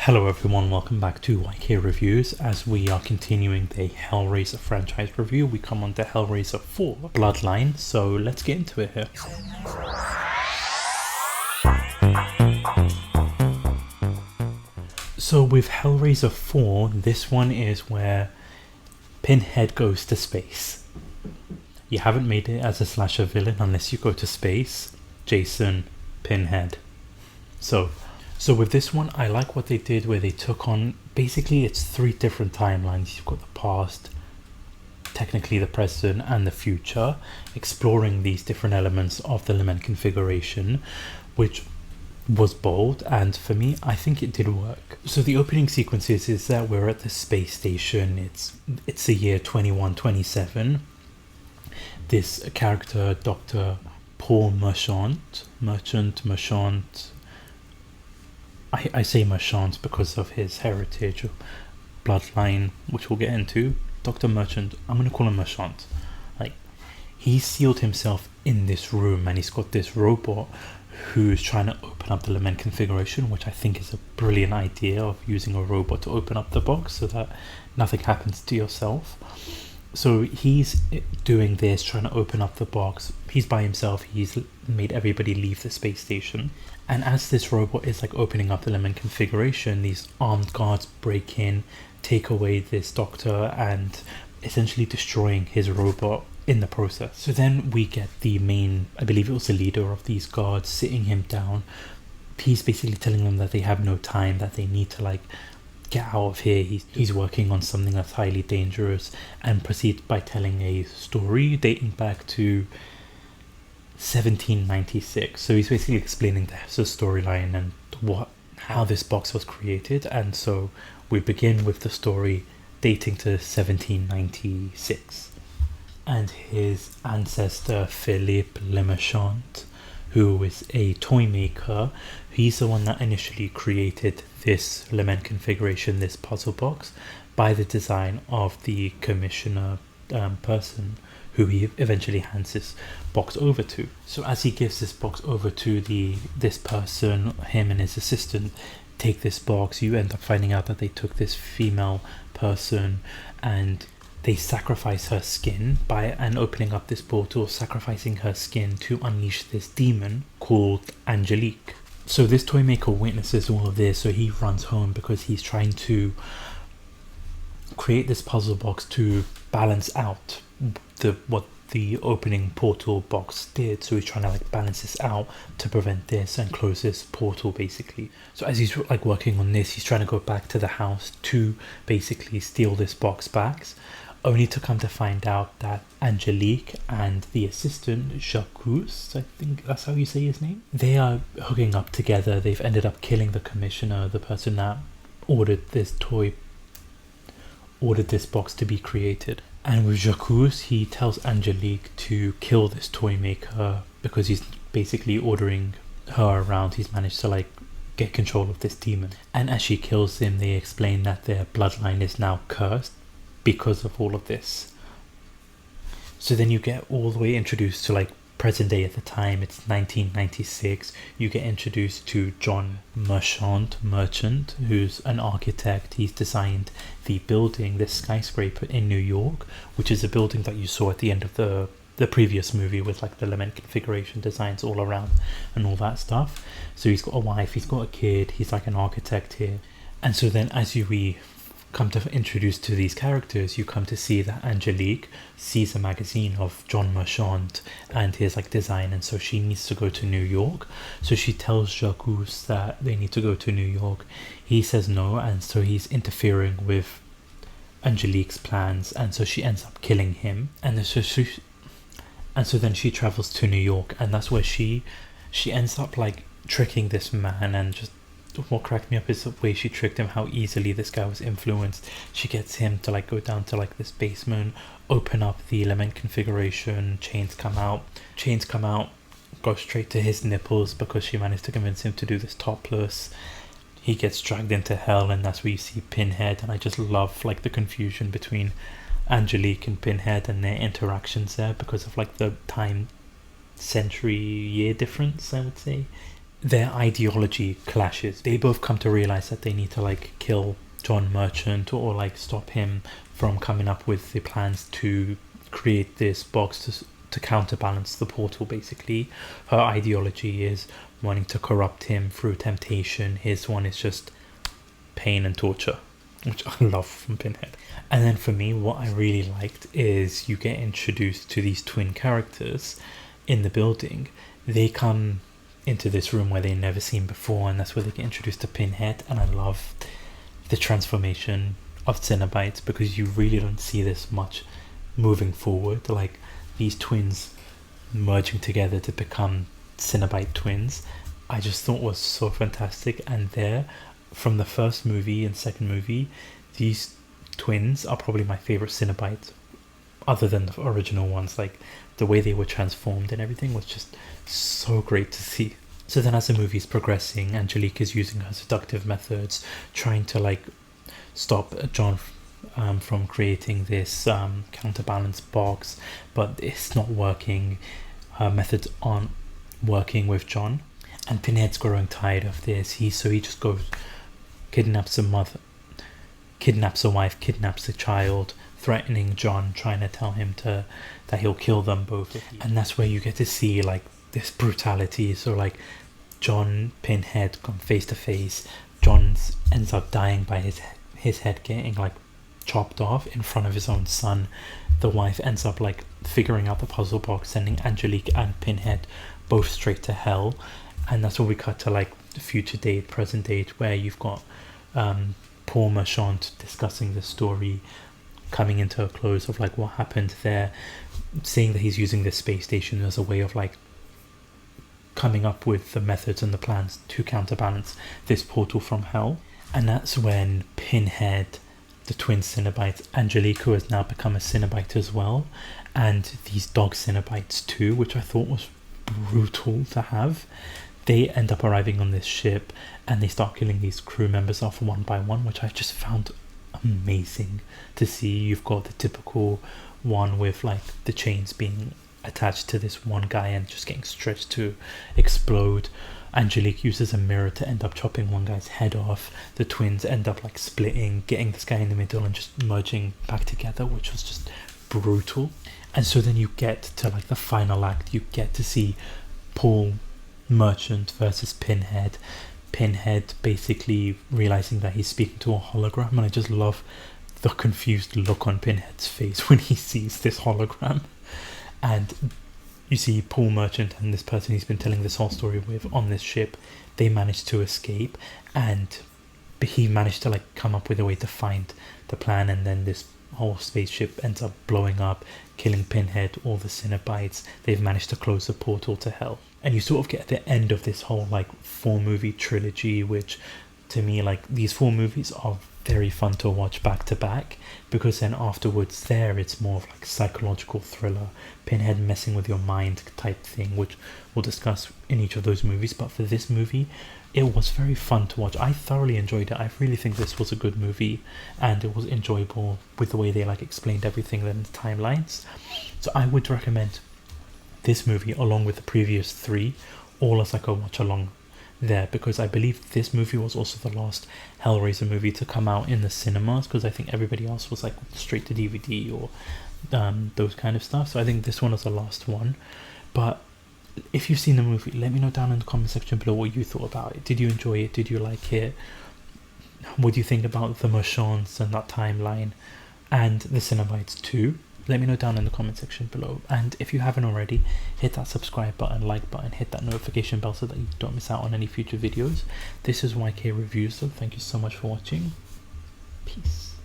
Hello everyone, welcome back to Yagher Reviews. As we are continuing the Hellraiser franchise review, we come on to Hellraiser 4 Bloodline, so let's get into it here. So with Hellraiser 4, this one is where Pinhead goes to space. You haven't made it as a slasher villain unless you go to space. Jason, Pinhead. So with this one, I like what they did where they took on, basically it's three different timelines. You've got the past, technically the present, and the future, exploring these different elements of the lament configuration, which was bold, and for me, I think it did work. So the opening sequences is that we're at the space station. It's the year 2127. This character, Dr. Paul Merchant, I say Merchant because of his heritage of bloodline, which we'll get into. Dr. Merchant, I'm going to call him Merchant. Like, he sealed himself in this room and he's got this robot who's trying to open up the lament configuration, which I think is a brilliant idea of using a robot to open up the box so that nothing happens to yourself. So he's doing this, trying to open up the box. He's by himself. He's made everybody leave the space station. And as this robot is like opening up the lament configuration, these armed guards break in, take away this doctor, and essentially destroying his robot in the process. So then we get the main, I believe it was the leader of these guards, sitting him down. He's basically telling them that they have no time, that they need to like get out of here. He's working on something that's highly dangerous, and proceeds by telling a story dating back to 1796. So he's basically explaining the storyline and how this box was created. And so we begin with the story dating to 1796, and his ancestor Philippe Lemarchant, who is a toy maker. He's the one that initially created this lament configuration, this puzzle box, by the design of the commissioner person who he eventually hands this box over to. So as he gives this box over to this person, him and his assistant take this box, you end up finding out that they took this female person and they sacrifice her skin by opening up this portal, sacrificing her skin to unleash this demon called Angelique. So this toy maker witnesses all of this, so he runs home because he's trying to create this puzzle box to balance out what the opening portal box did. So he's trying to like balance this out to prevent this and close this portal basically. So as he's like working on this, he's trying to go back to the house to basically steal this box back, only to come to find out that Angelique and the assistant Jacques, I think that's how you say his name, they are hooking up together. They've ended up killing the commissioner, the person that ordered this box to be created. And with Jacques, he tells Angelique to kill this toy maker because he's basically ordering her around. He's managed to like get control of this demon. And as she kills him, they explain that their bloodline is now cursed because of all of this. So then you get all the way introduced to like present day. At the time it's 1996. You get introduced to John Merchant, who's an architect. He's designed the building, this skyscraper in New York, which is a building that you saw at the end of the previous movie with like the lament configuration designs all around and all that stuff. So he's got a wife, he's got a kid, he's like an architect here. And so then as we come to introduce to these characters, you come to see that Angelique sees a magazine of John Merchant and his like design, and so she needs to go to New York. So she tells Jacques that they need to go to New York. He says no, and so he's interfering with Angelique's plans, and so she ends up killing him. And so then she travels to New York, and that's where she ends up like tricking this man. And just what cracked me up is the way she tricked him, how easily this guy was influenced. She gets him to like go down to like this basement, open up the lament configuration, chains come out, go straight to his nipples because she managed to convince him to do this topless. He gets dragged into hell, and that's where you see Pinhead. And I just love like the confusion between Angelique and Pinhead and their interactions there because of like the time century year difference, I would say. their ideology clashes. They both come to realize that they need to like kill John Merchant or like stop him from coming up with the plans to create this box to counterbalance the portal. Basically, her ideology is wanting to corrupt him through temptation. His one is just pain and torture, which I love from Pinhead. And then for me, what I really liked is you get introduced to these twin characters in the building. They come into this room where they've never seen before, and that's where they get introduced to Pinhead. And I love the transformation of Cenobite, because you really don't see this much moving forward, like these twins merging together to become Cenobite twins. I just thought was so fantastic. And there, from the first movie and second movie, these twins are probably my favorite Cenobites, other than the original ones. Like the way they were transformed and everything was just so great to see. So then as the movie is progressing, Angelique is using her seductive methods, trying to like stop John from creating this counterbalance box, but it's not working. Her methods aren't working with John, and Pinhead's growing tired of this. He just goes, kidnaps a mother, kidnaps a wife, kidnaps a child, threatening John, trying to tell him that he'll kill them both. And that's where you get to see like this brutality. So like John, Pinhead come face to face. John ends up dying by his head getting like chopped off in front of his own son. The wife ends up like figuring out the puzzle box, sending Angelique and Pinhead both straight to hell. And that's where we cut to like the future date, present date, where you've got Paul Merchant discussing the story, coming into a close of like what happened there, saying that he's using this space station as a way of like coming up with the methods and the plans to counterbalance this portal from hell. And that's when Pinhead, the twin Cenobites, Angelique, who has now become a Cenobite as well, and these dog Cenobites too, which I thought was brutal to have, they end up arriving on this ship and they start killing these crew members off one by one, which I just found amazing to see. You've got the typical one with like the chains being attached to this one guy and just getting stretched to explode. Angelique uses a mirror to end up chopping one guy's head off. The twins end up like splitting, getting this guy in the middle and just merging back together, which was just brutal. And so then you get to like the final act. You get to see Paul Merchant versus Pinhead. Pinhead basically realizing that he's speaking to a hologram, and I just love the confused look on Pinhead's face when he sees this hologram. And you see Paul Merchant and this person he's been telling this whole story with on this ship, they managed to escape, and he managed to like come up with a way to find the plan, and then this whole spaceship ends up blowing up, killing Pinhead, all the Cenobites. They've managed to close the portal to hell. And you sort of get the end of this whole like 4-movie trilogy, which to me, like, these 4 movies are very fun to watch back to back, because then afterwards there it's more of like psychological thriller, Pinhead messing with your mind type thing, which we'll discuss in each of those movies. But for this movie, it was very fun to watch. I thoroughly enjoyed it. I really think this was a good movie, and it was enjoyable with the way they like explained everything in the timelines. So I would recommend this movie along with the previous 3 all as like a watch along there, because I believe this movie was also the last Hellraiser movie to come out in the cinemas, because I think everybody else was like straight to DVD or those kind of stuff. So I think this one was the last one. But if you've seen the movie, let me know down in the comment section below what you thought about it. Did you enjoy it? Did you like it? What do you think about the Merchants and that timeline and the Cenobites too? Let me know down in the comment section below. And if you haven't already, hit that subscribe button, like button, hit that notification bell so that you don't miss out on any future videos. This is YK Reviews, so thank you so much for watching. Peace.